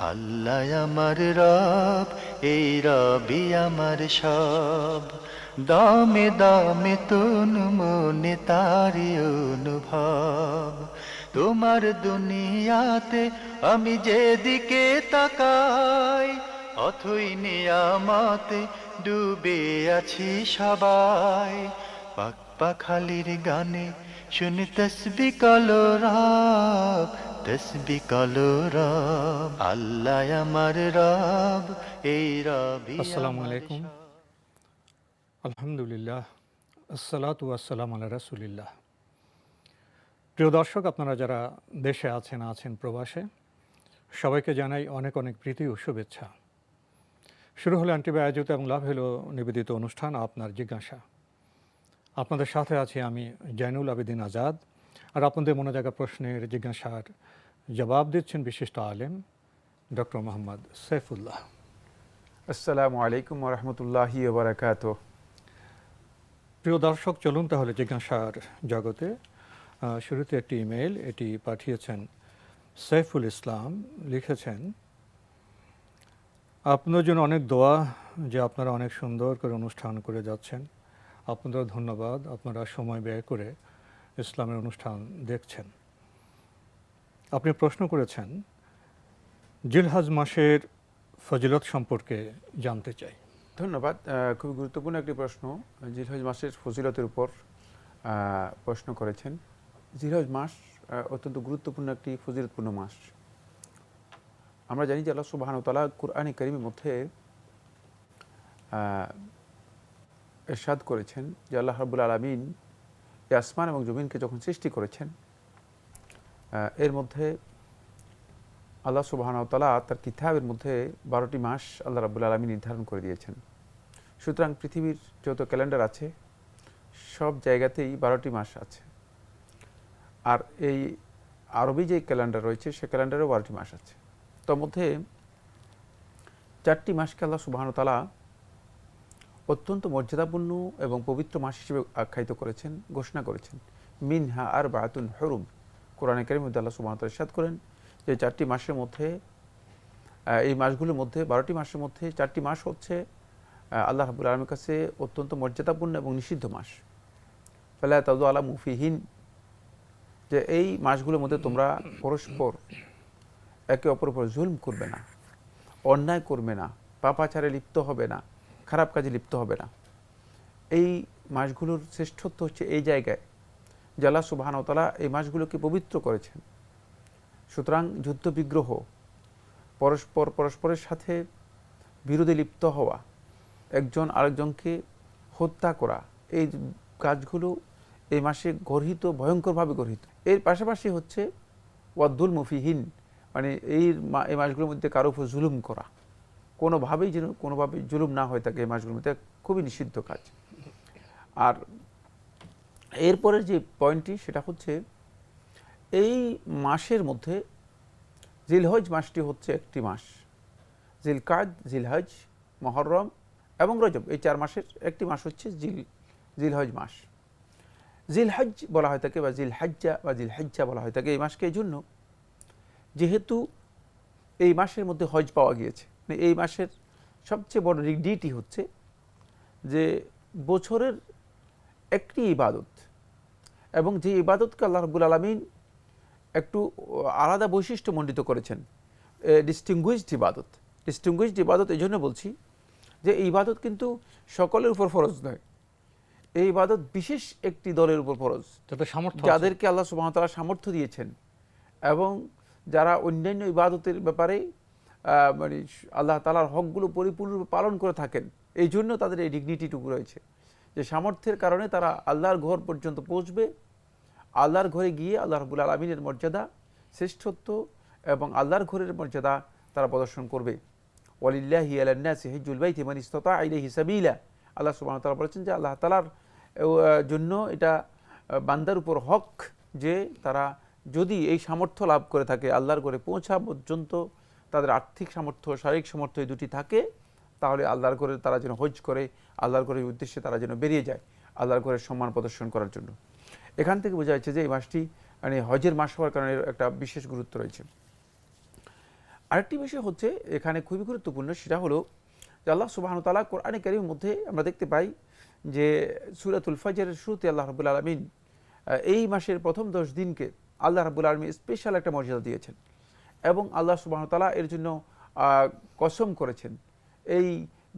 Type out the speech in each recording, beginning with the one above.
আল্লাহ আমার রব, এই রবি আমার সব। দামে দামে তুন মনে তারি অনুভব। তোমার দুনিয়াতে আমি যেদিকে তাকাই, অথই নিয়ামতে ডুবে আছি সবাই। পাক পাখালির গানে শুনি তসবি কলরব, তসবি কলরব। আল্লাহ আমার রব, এই রবি আসসালামু আমার আলাইকুম। সব। আলহামদুলিল্লাহ, আসসালাতু আসসালাম আলা রাসূলিল্লাহ। প্রিয় দর্শক, আপনারা যারা দেশে আছেন প্রবাসে, সবাইকে জানাই অনেক অনেক প্রীতি ও শুভেচ্ছা। শুরু হলো অ্যান্টিবাই আয়োজিত এবং লাভ হলো নিবেদিত অনুষ্ঠান আপনার জিজ্ঞাসা। আপনাদের সাথে আছি আমি জয়নুল আবেদিন আজাদ, আর আপনাদের মনে জাগা প্রশ্নের জিজ্ঞাসার জবাব দিচ্ছেন বিশিষ্ট আলেম ডক্টর মোহাম্মদ সাইফুল্লাহ। আসসালামু আলাইকুম ওরহমতুল্লাহি ওবরাকাতুহ। প্রিয় দর্শক, চলুন তাহলে জিজ্ঞাসার জগতে। শুরুতে একটি ইমেইল, এটি পাঠিয়েছেন সাইফুল ইসলাম। লিখেছেন, আপনাদের জন্য অনেক দোয়া যে আপনারা অনেক সুন্দর করে অনুষ্ঠান করে যাচ্ছেন। আপনাদের ধন্যবাদ, আপনারা সময় ব্যয় করে ইসলামের অনুষ্ঠান দেখছেন। আপনি প্রশ্ন করেছেন জিলহজ মাসের ফজিলত সম্পর্কে জানতে চাই। ধন্যবাদ। খুবই গুরুত্বপূর্ণ একটি প্রশ্ন। জিলহজ মাসের ফজিলতের উপর প্রশ্ন করেছেন। জিলহজ মাস অত্যন্ত গুরুত্বপূর্ণ একটি ফজিলতপূর্ণ মাস। আমরা জানি যে আল্লাহ সুবহানাহু ওয়া তাআলা কুরআনে কারীমের মধ্যে ইরশাদ করেছেন যে আল্লাহ রাব্বুল আলামিন এই আসমান এবং জমিনকে যখন সৃষ্টি করেছেন, এর মধ্যে আল্লাহ সুবহানাহু ওয়া তাআলা তার কিতাবের মধ্যে 12টি মাস আল্লাহ রাব্বুল আলামিন নির্ধারণ করে দিয়েছেন। সুতরাং পৃথিবীর যত ক্যালেন্ডার আছে সব জায়গাতেই 12টি মাস আছে। আর এই আরবি যে ক্যালেন্ডার রয়েছে সে ক্যালেন্ডারেও 12টি মাস আছে। তার মধ্যে 4টি মাসকে আল্লাহ সুবহানাহু ওয়া তাআলা অত্যন্ত মর্যাদাপূর্ণ এবং পবিত্র মাস হিসেবে আখ্যায়িত করেছেন, ঘোষণা করেছেন। মিনহা আরবাতুন হুরুম। কোরআনে কারীমের মধ্যে আল্লাহ সুবহানাহু ওয়া তাআলা ইরশাদ করেন যে 4টি মাসের মধ্যে, এই মাসগুলোর মধ্যে 12টি মাসের মধ্যে 4টি মাস হচ্ছে আল্লাহ রাব্বুল আলামিনের কাছে অত্যন্ত মর্যাদাপূর্ণ এবং নিষিদ্ধ মাস। ফালা তাযলামু ফীহিন, যে এই মাসগুলোর মধ্যে তোমরা পরস্পর একে অপরের উপর জুলম করবে না, অন্যায় করবে না, পাপাচারে লিপ্ত হবে না, খারাপ কাজে লিপ্ত হবে না। এই মাসগুলোর শ্রেষ্ঠত্ব হচ্ছে এই জায়গায় যে আল্লাহ সুবহানাহু ওয়া তাআলা এই মাসগুলোকে পবিত্র করেছেন। সুতরাং যুদ্ধ বিগ্রহ, পরস্পরের সাথে বিরোধে লিপ্ত হওয়া, একজন আরেকজনকে হত্যা করা, এই কাজগুলো এই মাসে গর্হিত, ভয়ঙ্করভাবে গর্হিত। এর পাশাপাশি হচ্ছে ওয়াদ্দুল মুফিহীন, মানে এই মাসগুলোর মধ্যে কারো উপর জুলুম করা, কোনোভাবেই যেন কোনোভাবেই জুলুম না হয়ে থাকে এই মাসগুলোর মধ্যে, খুবই নিষিদ্ধ কাজ। আর এরপরের যে পয়েন্টটি সেটা হচ্ছে এই মাসের মধ্যে জিলহজ মাসটি হচ্ছে একটি মাস। জিলকাদ, জিলহজ, মুহররম এবং রজব, এই 4 মাসের একটি মাস হচ্ছে জিলহজ মাস। জিলহজ বলা হয় থাকে বা জিলহাজ্জা বা জিলহাজ্জা বলা হয় থাকে এই মাসকে এই জন্য যেহেতু এই মাসের মধ্যে হজ পাওয়া গিয়েছে। মানে এই মাসের সবচেয়ে বড় ডিটি হচ্ছে যে বছরের একটি ইবাদত, এবং যে ইবাদতকে আল্লাহ রাব্বুল আলামিন একটু আলাদা বৈশিষ্ট্য মণ্ডিত করেছেন, ডিস্টিংগুইশড ইবাদত। ডিস্টিংগুইশড ইবাদত এই জন্য বলছি যে এই ইবাদত কিন্তু সকলের উপর ফরজ নয়। এই ইবাদত বিশেষ একটি দলের উপর ফরজ, যাদেরকে আল্লাহ সুবহানাহু ওয়া তাআলা সামর্থ্য দিয়েছেন এবং যারা অন্যান্য ইবাদতের ব্যাপারে মানে আল্লাহ তাআলার হকগুলো পরিপূর্ণরূপে পালন করে থাকেন। এই জন্য তাদের এই ডিগনিটিটুকু রয়েছে যে সামর্থ্যের কারণে তারা আল্লাহর ঘর পর্যন্ত পৌঁছবে, আল্লাহর ঘরে গিয়ে আল্লাহ রাব্বুল আলামিনের মর্যাদা, শ্রেষ্ঠত্ব এবং আল্লাহর ঘরের মর্যাদা তারা প্রদর্শন করবে। ওয়ালিল্লাহি আলান নাসি হিজ্জুল বাইতি মান ইসতাতা ইলাইহি সাবিলা। আল্লাহ সুবহানাহু ওয়া তাআলা বলেছেন যে আল্লাহ তাআলার জন্য এটা বান্দার উপর হক যে তারা যদি এই সামর্থ্য লাভ করে থাকে, আল্লাহর ঘরে পৌঁছা পর্যন্ত তাদের আর্থিক সামর্থ্য, শারীরিক সামর্থ্য এই দুটি থাকে, তাহলে আল্লাহর ঘরে তারা যেন হজ করে, আল্লাহর ঘরের উদ্দেশ্যে তারা যেন বেরিয়ে যায় আল্লাহর ঘরের সম্মান প্রদর্শন করার জন্য। এখান থেকে বোঝা যাচ্ছে যে এই মাসটি মানে হজের মাস হওয়ার কারণে একটা বিশেষ গুরুত্ব রয়েছে। আরেকটি বিষয় হচ্ছে এখানে খুবই গুরুত্বপূর্ণ, সেটা হলো যে আল্লাহ সুবহানাহু ওয়া তাআলা কোরআনে কারীমের মধ্যে আমরা দেখতে পাই যে সূরাতুল ফজরের শুরুতে আল্লাহ রাব্বুল আলামিন এই মাসের প্রথম 10 দিনকে আল্লাহ রাব্বুল আলামিন স্পেশাল একটা মর্যাদা দিয়েছেন এবং আল্লাহ সুবহানাহু ওয়া তাআলা এর জন্য কসম করেছেন। এই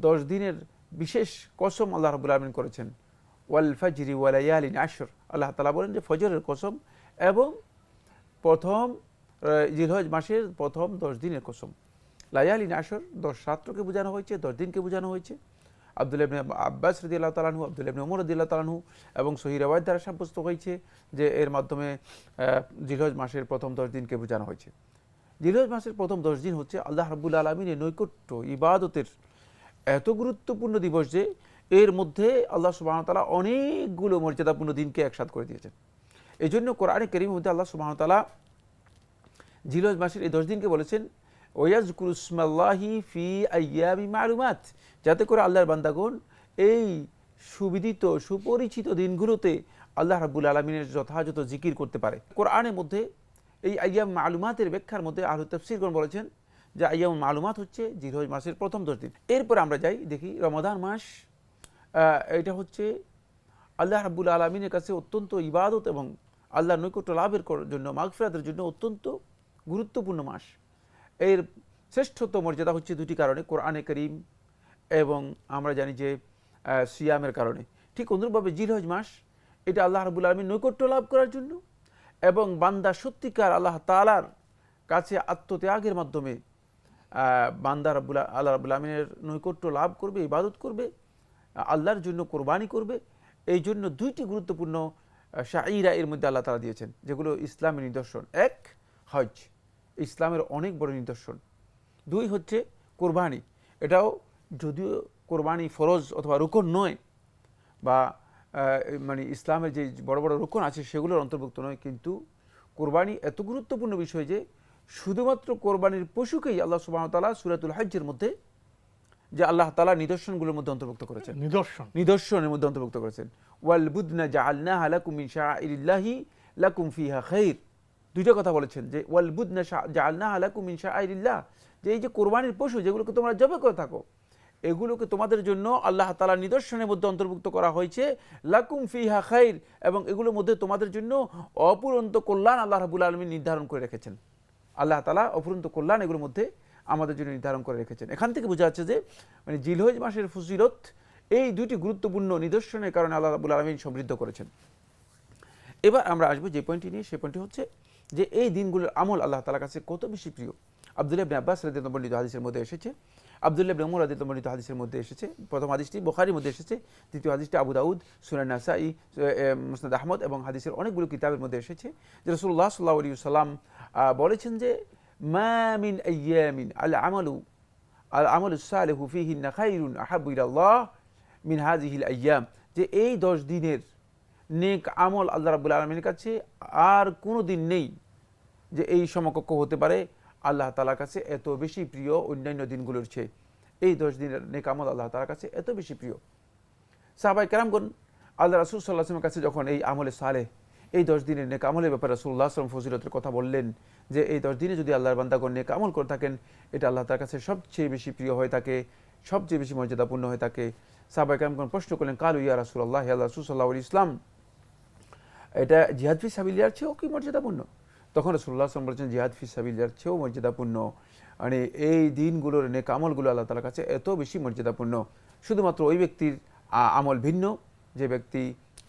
10 দিনের বিশেষ কসম আল্লাহ রাব্বুল আলামিন করেছেন, ওয়াল ফাজরি ওয়া লায়ালিন আশর। আল্লাহ তাআলা বলেন যে ফজরের কসম এবং প্রথম জিলহজ মাসের প্রথম 10 দিনের কসম। লায়ালিন আশর 10 রাত্রকে বোঝানো হয়েছে, 10 দিনকে বোঝানো হয়েছে। আব্দুল্লাহ ইবনে আব্বাস রাদিয়াল্লাহু তাআলা আনহু, আব্দুল্লাহ ইবনে ওমর রাদিয়াল্লাহু তাআলা আনহু এবং সহিহ রিওয়ায়াত দ্বারা সাব্যস্ত হয়েছে যে এর মাধ্যমে জিলহজ মাসের প্রথম 10 দিনকে বোঝানো হয়েছে। জিলহজ মাসের প্রথম 10 দিন হচ্ছে আল্লাহ রাব্বুল আলামিনের নৈকট্য ইবাদতের এত গুরুত্বপূর্ণ দিবস যে এর মধ্যে আল্লাহ সুবহানাহু ওয়া তাআলা অনেকগুলো মর্যাদাপূর্ণ দিনকে একসাথে করে দিয়েছেন। এই জন্য কোরআনে কারীমের মধ্যে আল্লাহ সুবহানাহু ওয়া তাআলা জিলহজ মাসের এই 10 দিনকে বলেছেন ওয়াজকুরু ইসমাল্লাহি ফি আইয়ামি মালুমাত, যাতে করে আল্লাহর বান্দাগণ এই সুবিদিত সুপরিচিত দিনগুলোতে আল্লাহ রাব্বুল আলামিনের যথাযথ জিকির করতে পারে। কোরআনের মধ্যে এই আইয়াম মালুমাতের ব্যাখ্যার মধ্যে আহলে তাফসীরগণ বলেছেন যে আইয়াম মালুমাত হচ্ছে জিলহজ মাসের প্রথম 10 দিন। এরপর আমরা যাই দেখি রমাদান মাস, এটা হচ্ছে আল্লাহ রাব্বুল আলামিনের কাছে অত্যন্ত ইবাদত এবং আল্লাহর নৈকট্য লাভের জন্য মাগফিরাতের জন্য অত্যন্ত গুরুত্বপূর্ণ মাস। এর শ্রেষ্ঠত্ব মর্যাদা হচ্ছে দুটি কারণে, কোরআনে কারীম এবং আমরা জানি যে সিয়ামের কারণে। ঠিক অনুরূপভাবে জিলহজ মাস এটা আল্লাহ রাব্বুল আলামিন নৈকট্য লাভ করার জন্য এবং বান্দা সত্যিকার আল্লাহ তাআলার কাছে আত্মত্যাগের মাধ্যমে বান্দা আল্লাহ রাব্বুল আলামিনের নৈকট্য লাভ করবে, ইবাদত করবে, আল্লাহর জন্য কোরবানি করবে। এই জন্য দুইটি গুরুত্বপূর্ণ শাইরা এর মধ্যে আল্লাহ তাআলা দিয়েছেন যেগুলো ইসলামের নিদর্শন। এক, হজ, ইসলামের অনেক বড় নিদর্শন। দুই হচ্ছে কোরবানি, এটাও যদিও কোরবানি ফরজ অথবা রুকন নয় বা মানে ইসলামের যে বড় বড় রুকন আছে সেগুলোর অন্তর্ভুক্ত নয়, কিন্তু কোরবানি এত গুরুত্বপূর্ণ বিষয় যে শুধুমাত্র কোরবানির পশুকেই আল্লাহ সুবহানাহু ওয়া তাআলা সূরাতুল হজ্জের মধ্যে যে আল্লাহ তাআলা নিদর্শনগুলোর মধ্যে অন্তর্ভুক্ত করেছেন, নিদর্শনের মধ্যে অন্তর্ভুক্ত করেছেন। ওয়াল বুদনা জাআলনাহা লাকুম মিন শাআইরিল্লাহি লাকুম ফিহা খাইর, দুইটা কথা বলেছেন যে ওয়াল বুদনা জাআলনাহা লাকুম মিন শাআইরিল্লাহ, যে এই যে কোরবানির পশু যেগুলোকে তোমরা জবাই করে থাকো এগুলোকে তোমাদের জন্য আল্লাহ তাআলার নিদর্শনের মধ্যে অন্তর্ভুক্ত করা হয়েছে, লাকুম ফিহা খাইর, এবং এগুলোর মধ্যে তোমাদের জন্য অপুরন্ত কল্যাণ আল্লাহ রাব্বুল আলামিন নির্ধারণ করে রেখেছেন। আল্লাহ তাআলা অপুরন্ত কল্যাণ এগুলোর মধ্যে আমাদের জন্য নির্ধারণ করে রেখেছেন। এখান থেকে বোঝা যাচ্ছে যে মানে জিলহজ মাসের ফজিলত এই দুটি গুরুত্বপূর্ণ নিদর্শনের কারণে আল্লাহ রাব্বুল আলামিন সমৃদ্ধ করেছেন। এবার আমরা আসবো যে পয়েন্টটি নিয়ে, সেই পয়েন্টটি হচ্ছে যে এই দিনগুলোর আমল আল্লাহ তাআলার কাছে কত বেশি প্রিয়। আব্দুল্লাহ ইবনে আব্বাস রাদিয়াল্লাহু আনহু বর্ণিত হাদিসের মধ্যে এসেছে, আব্দুল্লাহ ইবনে ওমর রাদিয়াল্লাহু আনহু বর্ণিত হাদিসের মধ্যে এসেছে। প্রথম হাদিসটি বুখারীর মধ্যে এসেছে, দ্বিতীয় হাদিসটি আবু দাউদ, সুনান নাসাই, মুসনাদ আহমদ এবং হাদিসের অনেকগুলো কিতাবের মধ্যে এসেছে যে রাসূলুল্লাহ সাল্লাল্লাহু আলাইহি ওয়াসাল্লাম বলেছেন যে মা মিন আইয়ামিন আল আমালুস সালিহু ফীহিন্না খায়রুন আহাব্বু ইলাল্লাহ মিন হাযিহিল আইয়াম, যে এই 10 দিনের নেক আমল আল্লাহ রাব্বুল আলামিনের কাছে আর কোনো দিন নেই যে এই সমকক্ষ হতে পারে আল্লাহ তাআলার কাছে এত বেশি প্রিয় অন্যান্য দিনগুলোর চেয়ে। এই 10 দিনের নেক আমল আল্লাহ তাআলার কাছে এত বেশি প্রিয়। সাহাবায়ে কেরামগণ আল্লাহ রাসূল সাল্লাল্লাহু আলাইহি ওয়াসাল্লামের কাছে যখন এই আমলে সালেহ, এই 10 দিনের নেক আমলের ব্যাপারে রাসূলুল্লাহ সাল্লাল্লাহু আলাইহি ওয়াসাল্লাম ফজিলতের কথা বললেন যে এই 10 দিনে যদি আল্লাহর বান্দাগণ নেক আমল করে থাকেন এটা আল্লাহ তাআলার কাছে সবচেয়ে বেশি প্রিয় হয়ে থাকে, সবচেয়ে বেশি মর্যাদাপূর্ণ হয়ে থাকে। সাহাবায়ে কেরামগণ প্রশ্ন করলেন, কালু ইয়া রাসূলুল্লাহ, ইয়া রাসূল সাল্লাল্লাহু আলাইহি ওয়াসাল্লাম, এটা জিহাদ ফি সাবিলিল্লাহর চেয়েও কি মর্যাদাপূর্ণ? তখন রাসূলুল্লাহ সাল্লাল্লাহু আলাইহি ওয়াসাল্লাম বলেছেন জিহাদ ফি সাবিলিল্লাহর চেয়েও মর্যাদাপূর্ণ। মানে এই দিনগুলোর নেক আমলগুলো আল্লাহ তাআলার কাছে এত বেশি মর্যাদাপূর্ণ। শুধুমাত্র ওই ব্যক্তির আমল ভিন্ন যে ব্যক্তি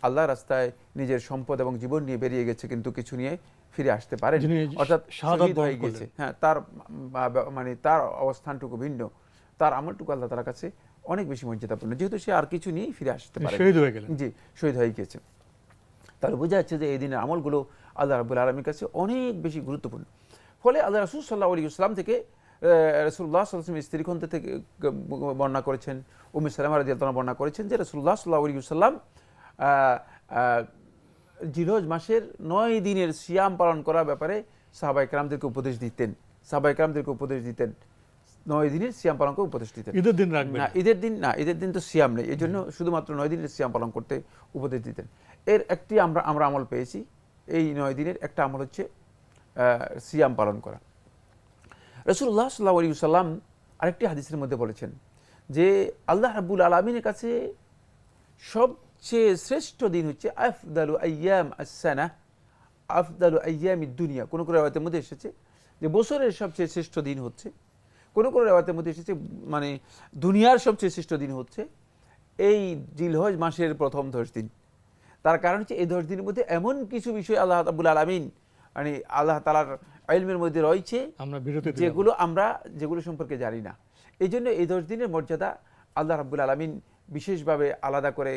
আল্লাহর রাস্তায় নিজের সম্পদ এবং জীবন নিয়ে বেরিয়ে গেছে কিন্তু কিছু নিয়ে ফিরে আসতে পারেন, অর্থাৎ শহীদ হয়ে গেছে। হ্যাঁ, তার মানে তার অবস্থানটুকু ভিন্ন, তার আমলটুকু আল্লাহ তাআলার কাছে অনেক বেশি মর্যাদাপূর্ণ, যেহেতু সে আর কিছু নিয়ে ফিরে আসতে পারে, শহীদ হয়ে গেলেন। জি, শহীদ হয়ে গেছে। তাহলে বোঝা যাচ্ছে যে এই দিনের আমলগুলো আল্লাহ রাব্বুল আলামিনের কাছে অনেক বেশি গুরুত্বপূর্ণ। ফলে আল্লাহ রাসূল সাল্লাল্লাহু আলাইহি ওয়াসাল্লাম থেকে রাসূলুল্লাহ সাল্লাল্লাহু আলাইহি ওয়াসাল্লাম স্ত্রীগণ থেকে বর্ণনা করেছেন, উম্মে সালামা রাদিয়াল্লাহু আনহা বর্ণনা করেছেন যে রাসূলুল্লাহ সাল্লাল্লাহু আলাইহি ওয়াসাল্লাম জিলহজ মাসের 9 দিনের সিয়াম পালন করার ব্যাপারে সাহাবায়ে কেরামদেরকে উপদেশ দিতেন। 9 দিনের সিয়াম পালন করে উপদেশ দিতেন। ঈদের দিন রাখবেন না, ঈদের দিন তো সিয়াম নেই, এই জন্য শুধুমাত্র 9 দিনের সিয়াম পালন করতে উপদেশ দিতেন। এর একটি আমরা আমল পেয়েছি, এই 9 দিনের একটা আমল হচ্ছে সিয়াম পালন করা। রাসূলুল্লাহ সাল্লাল্লাহু আলাইহি ওয়াসাল্লাম আরেকটি হাদিসের মধ্যে বলেছেন যে আল্লাহ রাব্বুল আলামিনের কাছে সবচেয়ে শ্রেষ্ঠ দিন হচ্ছে আফদালু আইয়াম আস-সানা আফদালু আইয়ামিদ দুনিয়া। কোন কোন riwayat-এর মধ্যে এসেছে যে বছরের সবচেয়ে শ্রেষ্ঠ দিন হচ্ছে, কোন কোন riwayat-এর মধ্যে এসেছে মানে দুনিয়ার সবচেয়ে শ্রেষ্ঠ দিন হচ্ছে এই জিলহজ মাসের প্রথম 10 দিন। তার কারণ হচ্ছে এই 10 দিনের মধ্যে এমন কিছু বিষয় আল্লাহ রাব্বুল আলামিন মানে আল্লাহ তাআলার ইলমের মধ্যে রয়েছে আমরা বিরতি যেগুলো সম্পর্কে জানি না। এই জন্য এই 10 দিনের মর্যাদা আল্লাহ রাব্বুল আলামিন বিশেষভাবে আলাদা করে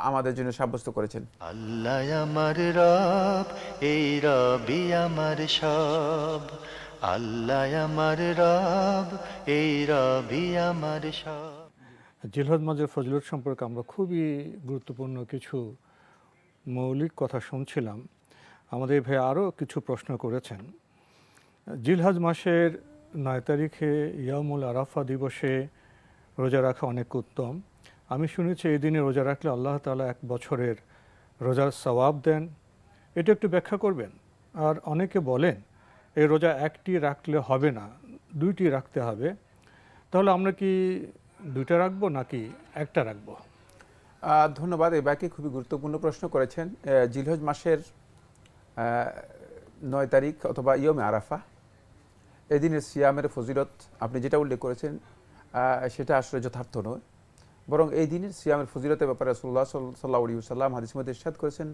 আমাদের জন্য সাব্যস্ত করেছেন। আল্লাহ আমার রব, এই রবি আমার সব। আল্লাহ আমার রব, এই রবি আমার সব। জিলহজ মাসের ফজিলত সম্পর্কে আমরা খুবই গুরুত্বপূর্ণ কিছু মৌলিক কথা শুনছিলাম। আমাদের ভাই আরও কিছু প্রশ্ন করেছেন। জিলহজ মাসের 9 তারিখে ইয়ামুল আরাফা দিবসে রোজা রাখা অনেক উত্তম। আমি শুনেছি এই দিনে রোজা রাখলে আল্লাহ তাআলা 1 বছরের রোজার সওয়াব দেন। এটা একটু ব্যাখ্যা করবেন। আর অনেকে বলেন এই রোজা একটি রাখলে হবে না, 2টি রাখতে হবে। তাহলে আমরা কি 2টা রাখবো নাকি একটা রাখবো? ধন্যবাদ। এই ব্যাকে খুবই গুরুত্বপূর্ণ প্রশ্ন করেছেন। জিলহজ মাসের 9 তারিখ অথবা ইয়মে আরাফা, এই দিনের সিয়ামের ফজিলত আপনি যেটা উল্লেখ করেছেন সেটা আসলে যথার্থ নয়, বরং এই দিনের সিয়ামের ফজিলতের ব্যাপারে রাসূলুল্লাহ সাল্লাল্লাহু আলাইহি ওয়াসাল্লাম হাদিসের মধ্যে ইরশাদ করেছেন,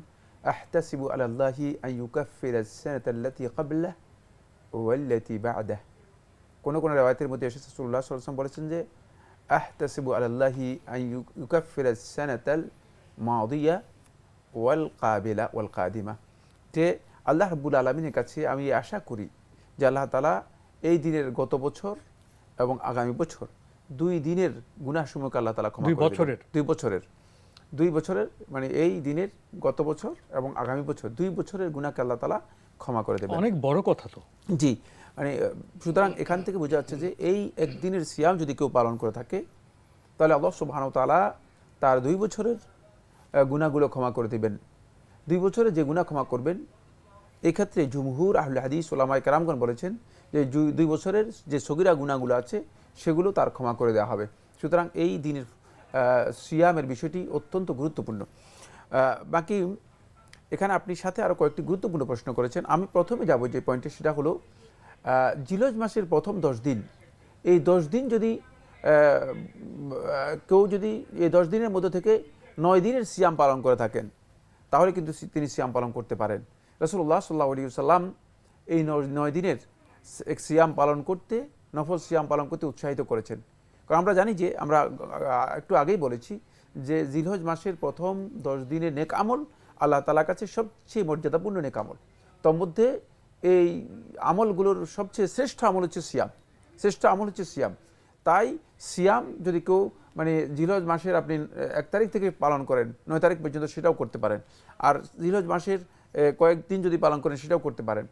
আহতাসিবু আলাল্লাহি আন ইউকাফিরা আস-সানাতাল্লাতী ক্বাবলাহ ওয়াল্লাতী বা'দাহ। কোন কোন riwayat-এর মধ্যে এসেছে রাসূলুল্লাহ সাল্লাল্লাহু আলাইহি ওয়াসাল্লাম বলেছেন যে আহতাসিবু আলাল্লাহি আন ইউকাফিরা আস-সানাতাল মাদিয়া ওয়াল কাবিলা ওয়াল কাদিমা, যে আল্লাহ রাব্বুল আলামিনের কাছে আমি আশা করি যে আল্লাহ তাআলা এই দিনের গত বছর এবং আগামী বছর 2 দিনের গুনাহসমূহকে আল্লাহ তাআলা ক্ষমা করে দেবেন। 2 বছরের মানে এই দিনের গত বছর এবং আগামী বছর 2 বছরের গুনাহকে আল্লাহ তাআলা ক্ষমা করে দেবেন। অনেক বড় কথা তো। জি, মানে সুতরাং এখান থেকে বোঝা যাচ্ছে যে এই একদিনের সিয়াম যদি কেউ পালন করে থাকে তাহলে আল্লাহ সুবহানাহু ওয়া তাআলা তার 2 বছরের গুনাহগুলো ক্ষমা করে দেবেন। 2 বছরে যে গুনাহ ক্ষমা করবেন, এক্ষেত্রে জুমহুর আহলে হাদিস ওলামায়ে কেরামগণ বলেছেন যে 2 বছরের যে সগীরা গুনাহগুলো আছে সেগুলো তার ক্ষমা করে দেওয়া হবে। সুতরাং এই দিনের সিয়ামের বিষয়টি অত্যন্ত গুরুত্বপূর্ণ। বাকি এখানে আপনি সাথে আরও কয়েকটি গুরুত্বপূর্ণ প্রশ্ন করেছেন। আমি প্রথমে যাব যে পয়েন্টে, সেটা হলো জিলহজ মাসের প্রথম 10 দিন, এই 10 দিন যদি কেউ যদি এই 10 দিনের মধ্যে থেকে 9 দিনের সিয়াম পালন করে থাকেন তাহলে কিন্তু তিনি সিয়াম পালন করতে পারেন। রাসূলুল্লাহ সাল্লাল্লাহু আলাইহি ওয়াসাল্লাম এই 9 দিনের সিয়াম পালন করতে, নফল সিয়াম পালন করতে উৎসাহিত করেছেন। কারণ আমরা জানি যে আমরা একটু আগেই বলেছি যে জিলহজ মাসের প্রথম 10 দিনের নেক আমল আল্লাহ তাআলার কাছে সবচেয়ে মর্যাদাপূর্ণ নেক আমল। তার মধ্যে এই আমলগুলোর সবচেয়ে শ্রেষ্ঠ আমল হচ্ছে সিয়াম। তাই সিয়াম যদি কেউ মানে জিলহজ মাসের আপনি 1 তারিখ থেকে পালন করেন 9 তারিখ পর্যন্ত সেটাও করতে পারেন, আর জিলহজ মাসের কয়েকদিন যদি পালন করেন সেটাও করতে পারেন,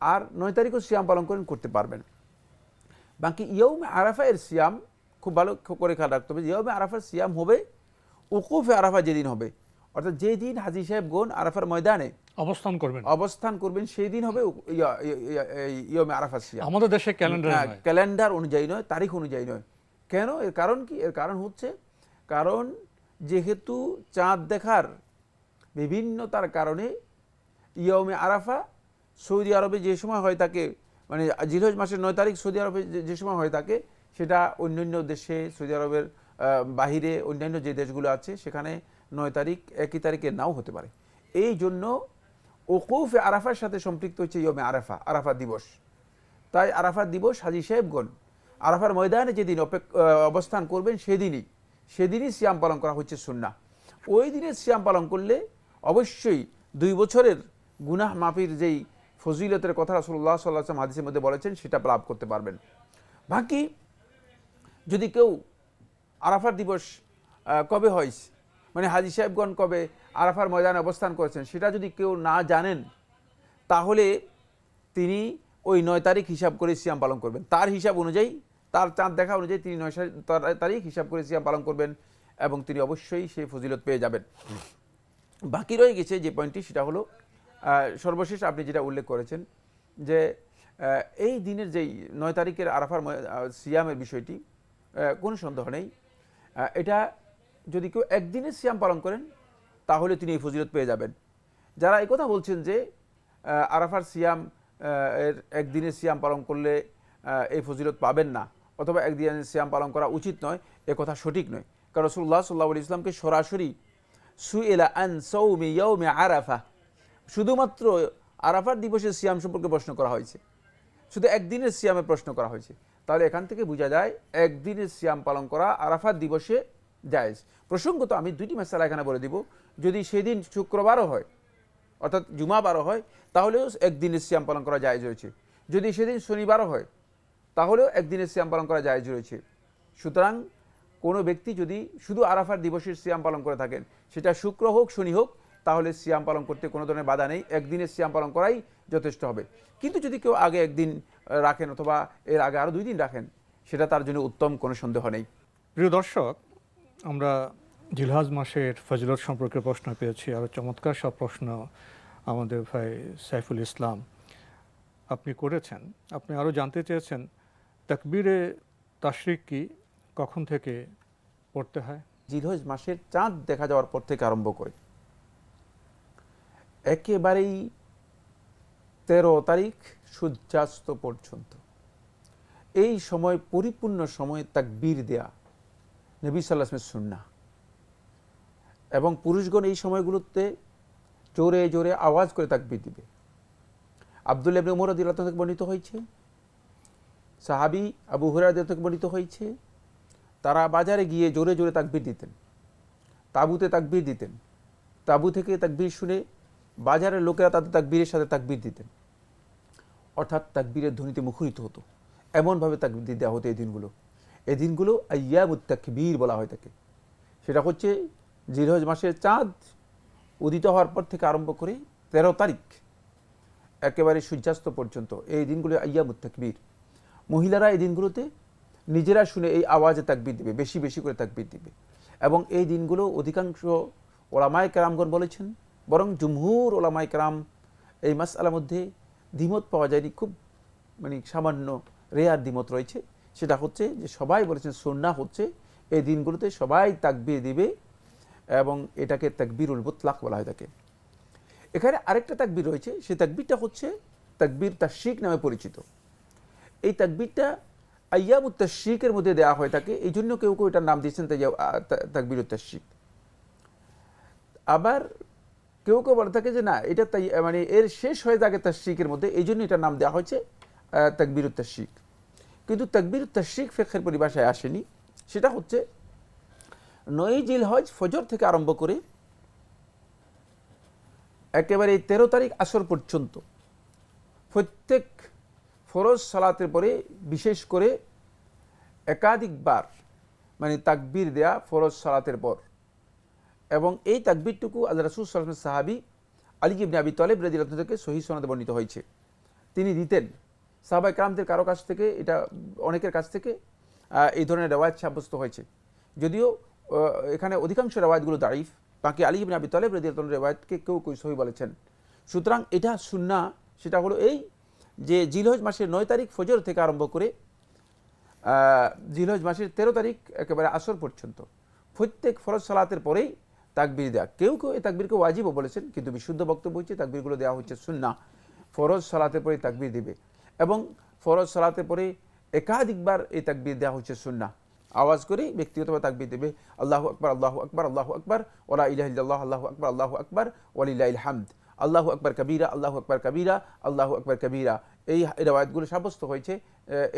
আর 9 তারিখও সিয়াম পালন করেন করতে পারবেন। বাকি ইয়ৌমে আরাফা এর সিয়াম খুব ভালো করে খেয়াল রাখতে হবে। ইয়ৌমে আরাফার সিয়াম হবে উকুফে আরাফা যেদিন হবে, অর্থাৎ যেই দিন হাজী সাহেবগণ আরাফার ময়দানে অবস্থান করবেন সেই দিন হবে ইয়ৌমে আরাফা সিয়াম। আমাদের দেশে ক্যালেন্ডার অনুযায়ী নয়, তারিখ অনুযায়ী নয়। কেন? এর কারণ কি? এর কারণ হচ্ছে যেহেতু চাঁদ দেখার বিভিন্নতার কারণে ইয়ৌমে আরাফা সৌদি আরবে যে সময় হয় থাকে, মানে জিলহজ মাসের 9 তারিখ সৌদি আরবে যে সময় হয় থাকে, সেটা অন্যান্য দেশে সৌদি আরবের বাহিরে অন্যান্য যে দেশগুলো আছে সেখানে 9 তারিখ একই তারিখে নাও হতে পারে। এই জন্য ওকুফে আরাফার সাথে সম্পৃক্ত হচ্ছে ইয়মে আরাফা দিবস। তাই আরাফা দিবস হাজী সাহেবগণ আরাফার ময়দানে যেদিন অবস্থান করবেন সেদিনই সিয়াম পালন করা হচ্ছে সুন্নাহ। ওই দিনে সিয়াম পালন করলে অবশ্যই 2 বছরের গুনাহ মাফির যেই ফজিলতের কথা রাসূলুল্লাহ সাল্লাল্লাহু আলাইহি ওয়াসাল্লাম হাদিসের মধ্যে বলেছেন সেটা লাভ করতে পারবেন। বাকি যদি কেউ আরাফার দিবস কবে হয়, মানে হাজী সাহেবগণ কবে আরাফার ময়দানে অবস্থান করেছেন সেটা যদি কেউ না জানেন তাহলে তিনি ওই 9 তারিখ হিসাব করে সিয়াম পালন করবেন। তার হিসাব অনুযায়ী, তার চাঁদ দেখা অনুযায়ী তিনি 9 তারিখ হিসাব করে সিয়াম পালন করবেন এবং তিনি অবশ্যই সেই ফজিলত পেয়ে যাবেন। বাকি রয়ে গেছে যে পয়েন্টটি, সেটা হলো সর্বশেষ আপনি যেটা উল্লেখ করেছেন যে এই দিনের যেই 9 তারিখের আরাফার সিয়ামের বিষয়টি কোনো সন্দেহ নেই, এটা যদি কেউ একদিনের সিয়াম পালন করেন তাহলে তিনি এই ফজিলত পেয়ে যাবেন। যারা এই কথা বলছেন যে আরাফার সিয়াম এর একদিনের সিয়াম পালন করলে এই ফজিলত পাবেন না, অথবা একদিনের সিয়াম পালন করা উচিত নয়, এ কথা সঠিক নয়। কারণ রাসূলুল্লাহ সাল্লাল্লাহু আলাইহি ওয়াসাল্লামকে সরাসরি সুইলা আন সাওমি ইয়াউমি আরাফা, শুধুমাত্র আরাফার দিবসের সিয়াম সম্পর্কে প্রশ্ন করা হয়েছে, শুধু একদিনের সিয়ামের প্রশ্ন করা হয়েছে। তাহলে এখান থেকে বোঝা যায় একদিনের সিয়াম পালন করা আরাফার দিবসে জায়েজ। প্রসঙ্গত আমি দুইটি মাসআলা এখানে বলে দিব, যদি সেদিন শুক্রবারও হয় অর্থাৎ জুমাবারও হয় তাহলেও একদিনের সিয়াম পালন করা জায়েজ রয়েছে, যদি সেদিন শনিবারও হয় তাহলেও একদিনের সিয়াম পালন করা জায়েজ রয়েছে। সুতরাং কোনো ব্যক্তি যদি শুধু আরাফার দিবসের সিয়াম পালন করে থাকেন, সেটা শুক্র হোক শনি হোক, তাহলে সিয়াম পালন করতে কোনো ধরনের বাধা নেই, একদিনের সিয়াম পালন করাই যথেষ্ট হবে। কিন্তু যদি কেউ আগে একদিন রাখেন অথবা এর আগে আরও 2 দিন রাখেন, সেটা তার জন্য উত্তম, কোনো সন্দেহ নেই। প্রিয় দর্শক, আমরা জিলহজ মাসের ফজিলত সম্পর্কে প্রশ্ন পেয়েছি, আরও চমৎকার সব প্রশ্ন আমাদের ভাই সাইফুল ইসলাম আপনি করেছেন। আপনি আরও জানতে চেয়েছেন তাকবীরে তাশরিক কি, কখন থেকে পড়তে হয়? জিলহজ মাসের চাঁদ দেখা যাওয়ার পর থেকে আরম্ভ করে একেবারেই 13 তারিখ সূর্যাস্ত পর্যন্ত এই সময় পরিপূর্ণ সময় তাকবীর দেয়া নবী সাল্লাল্লাহু আলাইহি ওয়াসাল্লামের সুন্নাহ। এবং পুরুষগণ এই সময়গুলোতে জোরে জোরে আওয়াজ করে তাকবীর দিবে। আব্দুল্লাহ ইবনে উমর রাদিয়াল্লাহু আনহু থেকে বর্ণিত হয়েছে, সাহাবী আবু হুরায়রা রাদিয়াল্লাহু থেকে বর্ণিত হয়েছে, তারা বাজারে গিয়ে জোরে জোরে তাকবীর দিতেন, তাঁবুতে তাকবীর দিতেন, তাঁবু থেকে তাকবীর শুনে বাজারের লোকেরা তাদের তাকবীরের সাথে তাকবীর দিতেন, অর্থাৎ তাকবীরের ধ্বনিতে মুখরিত হতো। এমনভাবে তাকবীর দেওয়া হতো এই দিনগুলো আইয়ামুত তাকবীর বলা হয় থাকে। সেটা হচ্ছে জিলহজ মাসের চাঁদ উদিত হওয়ার পর থেকে আরম্ভ করে 13 তারিখ একেবারে সূর্যাস্ত পর্যন্ত এই দিনগুলো আইয়ামুত তাকবীর। মহিলারা এই দিনগুলোতে নিজেরা শুনে এই আওয়াজে তাকবীর দিবে, বেশি বেশি করে তাকবীর দিবে। এবং এই দিনগুলো অধিকাংশ ওলামায়ে কেরামগণ বলেছেন, বরং জুমহুর ওলামায়ে কেরাম এই মাসআলার মধ্যে দ্বিমত পাওয়া যায়নি, খুব সামান্য রেয়ার দ্বিমত রয়েছে। সেটা হচ্ছে যে সবাই বলেছেন সুন্নাহ হচ্ছে এই দিনগুলোতে সবাই তাকবীর দিবে এবং এটাকে তাকবীরুল মুতলাক বলা হয় থাকে। এখানে আরেকটা তাকবীর রয়েছে, সেই তাকবীরটা হচ্ছে তাকবীর তাশরিক নামে পরিচিত। এই তাকবীরটা আইয়ামুত তাশরিকের মধ্যে দেওয়া হয়ে থাকে, এই জন্য কেউ কেউ এটার নাম দিয়েছেন তাকবীরুত তাশরিক। আবার কেউ কেউ বলে থাকে যে না, এটা এর শেষ হয়ে থাকে তাশরিকের মধ্যে, এই জন্য এটার নাম দেওয়া হয়েছে তাকবীরুত তাশরিক। কিন্তু তাকবীরুত তাশরিক ফিকহের পরিভাষায় আসেনি। সেটা হচ্ছে 9 জিলহজ ফজর থেকে আরম্ভ করে একেবারে 13 তারিখ আসর পর্যন্ত প্রত্যেক ফরজ সালাতের পরে বিশেষ করে একাধিকবার তাকবীর দেয়া ফরজ সালাতের পর। এবং এই তাকবীরটুকু আল্লাহ রাসূল সাল্লাল্লাহু আলাইহি ওয়াসাল্লাম সাহাবী আলী ইবনে আবি তালিব রাদিয়াল্লাহু থেকে সহিহ সনদে বর্ণিত হয়েছে, তিনি দিতেন। সাহাবায়ে কেরামদের কারো কাছ থেকে, এটা অনেকের কাছ থেকে এই ধরনের রেওয়ায়াত সাব্যস্ত হয়েছে, যদিও এখানে অধিকাংশ রেওয়ায়াতগুলো দাঈফ। বাকি আলী ইবনে আবি তালিব রাদিয়াল্লাহু আনহু রেওয়ায়াতকে কেউ কেউ সহিহ বলেছেন। সুতরাং এটা সুন্নাহ, সেটা হলো এই যে জিলহজ মাসের 9 তারিখ ফজর থেকে আরম্ভ করে জিলহজ মাসের 13 তারিখ একেবারে আসর পর্যন্ত প্রত্যেক ফরজ সালাতের পরেই তাকবীর দেয়া। কেউ কেউ এই তাকবীরকে ওয়াজিবও বলেছেন, কিন্তু বিশুদ্ধ বক্তব্য হচ্ছে তাকবীরগুলো দেওয়া হচ্ছে সুন্নাহ। ফরজ সালাতের পরে তাকবীর দিবে এবং ফরজ সালাতের পরে একাধিকবার এই তাকবীর দেওয়া হচ্ছে সুন্নাহ। আওয়াজ করে ব্যক্তিগতভাবে তাকবীর দেবে, আল্লাহু আকবার আল্লাহু আকবার আল্লাহু আকবার ওয়া ইলাহা ইল্লাল্লাহ আল্লাহু আকবার আল্লাহু আকবার ওয়া লিল্লাহিল হামদ, আল্লাহু আকবার কবীরা আল্লাহু আকবার কবীরা আল্লাহু আকবার কবীরা। এই রিওয়ায়াতগুলো সাব্যস্ত হয়েছে,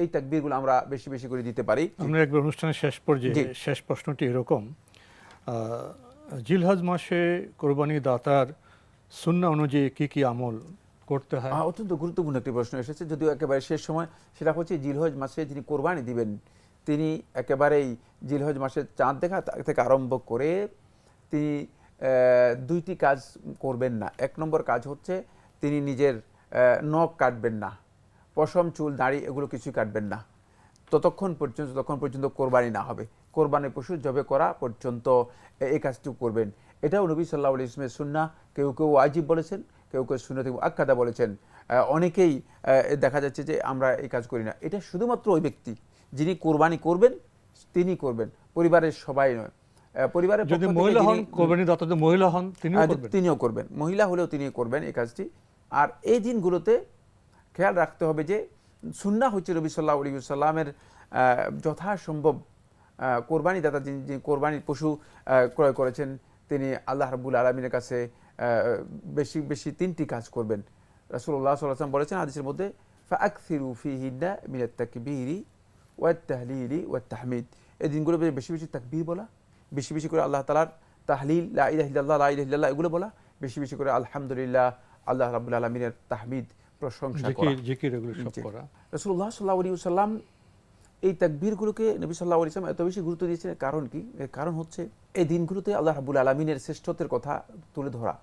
এই তাকবীরগুলো আমরা বেশি বেশি করে দিতে পারি। আমরা একবার অনুষ্ঠানের শেষ পর্যায়ে শেষ প্রশ্নটি এরকম, জিলহজ মাসে কোরবানি দাতার সুন্নাহ অনুযায়ী কি কি আমল করতে হয়? অত্যন্ত গুরুত্বপূর্ণ একটি প্রশ্ন এসেছে, যদিও একেবারে শেষ সময়। সেটা হচ্ছে জিলহজ মাসে যিনি কোরবানি দিবেন, তিনি একেবারেই জিলহজ মাসের চাঁদ দেখা থেকে আরম্ভ করে তিনি 2টি কাজ করবেন না। 1 নম্বর কাজ হচ্ছে তিনি নিজের নখ কাটবেন না, পশম চুল দাড়ি এগুলো কিছুই কাটবেন না ততক্ষণ পর্যন্ত কোরবানি না হবে। কোরবানি পশু জবে করা পর্যন্ত এই কাজটুকু করবেন। এটাও নবী সাল্লাল্লাহু আলাইহি ওয়াসাল্লামের সুন্নাহ। কেউ কেউ ওয়াজিব বলেছেন, কেউ কেউ সুন্নাতে মুআক্কাদা বলেছেন। অনেকেই দেখা যাচ্ছে যে আমরা এই কাজ করি না। এটা শুধুমাত্র ওই ব্যক্তি যিনি কোরবানি করবেন তিনি করবেন, পরিবারের সবাই নয়। পরিবারের পক্ষ যদি থেকে মহিলা হন, যিনি- কোরবানি দাতা যদি মহিলা হন তিনিও করবেন। তিনিও করবেন, মহিলা হলেও তিনি করবেন এই কাজটি। আর এই দিনগুলোতে খেয়াল রাখতে হবে যে সুন্নাহ হচ্ছে নবী সাল্লাল্লাহু আলাইহি ওয়াসাল্লামের যথাসম্ভব কোরবানি দাতা যিনি কোরবানির পশু ক্রয় করেছেন তিনি আল্লাহ রাব্বুল আলামিনের কাছে বেশি বেশি 3টি কাজ করবেন। রাসূলুল্লাহ সাল্লাল্লাহু আলাইহি ওয়াসাল্লাম বলেছেন হাদিসের মধ্যে, ফাআকসিরু ফীহিন্না মিনাত তাকবীরি ওয়াত তাহলিলি ওয়াত তাহমিদ। এই দিনগুলো বেশি বেশি তাকবীর বলা, বেশি বেশি করে আল্লাহ তাআলার তাহলিল, লা ইলাহা ইল্লাল্লাহ লা ইলাহা ইল্লাল্লাহ এগুলো বলা, বেশি বেশি করে আলহামদুলিল্লাহ, আল্লাহ রাব্বুল আলামিনের তাহমিদ প্রশংসা করা, জিকির এগুলো সব করা। রাসূলুল্লাহ সাল্লাল্লাহু আলাইহি ওয়াসাল্লাম এই তাকবীরগুলোকে নবী সাল্লাল্লাহু আলাইহি ওয়াসাল্লাম এত বেশি গুরুত্ব দিয়েছেন। কারণ কি? এর কারণ হচ্ছে এই দিনগুলোতে আল্লাহ রাব্বুল আলামিনের শ্রেষ্ঠত্বের কথা তুলে ধরা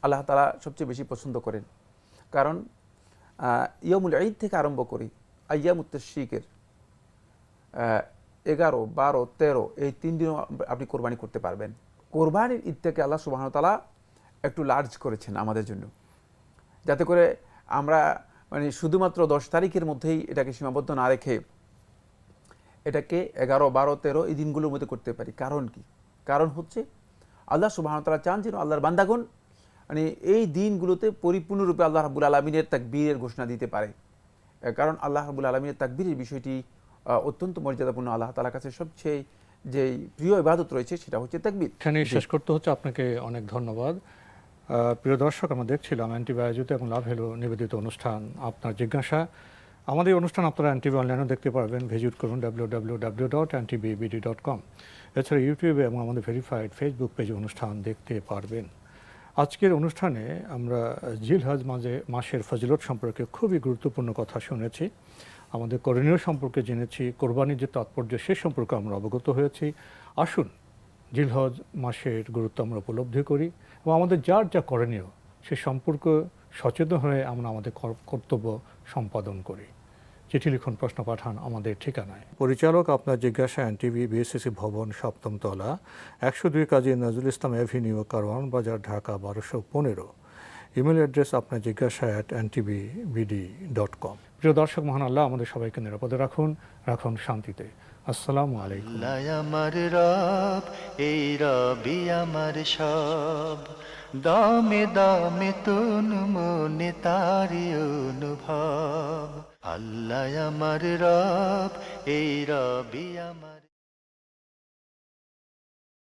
আল্লাহ তাআলা সবচেয়ে বেশি পছন্দ করেন। কারণ ইয়ামুল ঈদ থেকে আরম্ভ করি আইয়ামুত তাশরিকের 11, 12, 13 এই 3 দিনও আপনি কোরবানি করতে পারবেন। কোরবানির ঈদ থেকে আল্লাহ সুবহানাহু ওয়া তাআলা একটু লার্জ করেছেন আমাদের জন্য, যাতে করে আমরা মানে শুধুমাত্র 10 তারিখের মধ্যেই এটাকে সীমাবদ্ধ না রেখে এটাকে 11, 12, 13 এই দিনগুলোর মধ্যে করতে পারি। কারণ কি? কারণ হচ্ছে আল্লাহ সুবহানাহু ওয়া তাআলা চান যেন আল্লাহর বান্দাগণ মানে এই দিনগুলোতে পরিপূর্ণরূপে আল্লাহ রাব্বুল আলামিনের তাকবীরের ঘোষণা দিতে পারে। কারণ আল্লাহ রাব্বুল আলামিনের তাকবীরের বিষয়টি অত্যন্ত মর্যাদাপূর্ণ। আল্লাহ তাআলার কাছে সবচেয়ে যে প্রিয় ইবাদত রয়েছে সেটা হচ্ছে তাকবীর। এখানে শেষ করতে হচ্ছে। আপনাকে অনেক ধন্যবাদ। প্রিয় দর্শক, আমরা দেখছিলাম এনটিভি আয়োজিত এবং লাভ হ্যালো নিবেদিত অনুষ্ঠান আপনার জিজ্ঞাসা। আমাদের এই অনুষ্ঠান আপনারা এনটিভি অনলাইনেও দেখতে পারবেন, ভিজিট করুন www.ntvbd.com। এছাড়া ইউটিউবে এবং আমাদের ভেরিফাইড ফেসবুক পেজে অনুষ্ঠান দেখতে পারবেন। আজকের অনুষ্ঠানে আমরা জিলহজ মাসের ফজিলত সম্পর্কে খুবই গুরুত্বপূর্ণ কথা শুনেছি, আমাদের করণীয় সম্পর্কে জেনেছি, কোরবানির যে তাৎপর্য সে সম্পর্কে আমরা অবগত হয়েছি। আসুন জিলহজ মাসের গুরুত্ব আমরা উপলব্ধি করি এবং আমাদের যার যা করণীয় সে সম্পর্কে সচেতন হয়ে আমরা আমাদের কর্তব্য সম্পাদন করি। চিঠি লিখুন, প্রশ্ন পাঠান আমাদের ঠিকানায়। পরিচালক আপনার জিজ্ঞাসা, এনটিভি, বিএসসিসি ভবন, 7ম তলা, 102 কাজী নজরুল ইসলাম অ্যাভিনিউ, কারওয়ান বাজার, ঢাকা 1215। ইমেল অ্যাড্রেস আপনার জিজ্ঞাসা @ntvbd.com। প্রিয় দর্শক, মহান আল্লাহ আমাদের সবাইকে নিরাপদে রাখুন, রাখুন শান্তিতে। আসসালামু আলাইকুম। আল্লাহ আমার রব, এই রবি আমার সব, দামে দামে তুন মনে তারি অনুভব। আল্লাহ আমার রব, এই রবি আমার